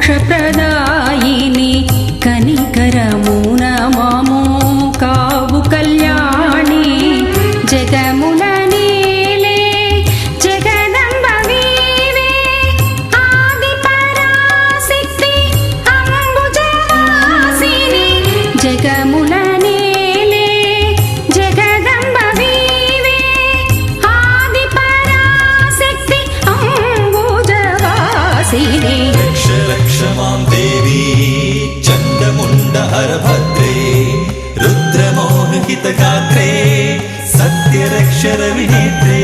మోక్షప్రదాయిని కనికరమున మాము కావు కళ్యాణి జగముల నేలే జగదంబ వీవే ఆది పరాశక్తి అంబుజవాసిని జగముల నేలే జగదంబ వీవే ఆది పరాశక్తి అంబుజవాసిని क्षमां देवी चण्डमुण्डहर भद्रे रुद्रमोहहितगात्रे सत्यरक्षरविनेत्रे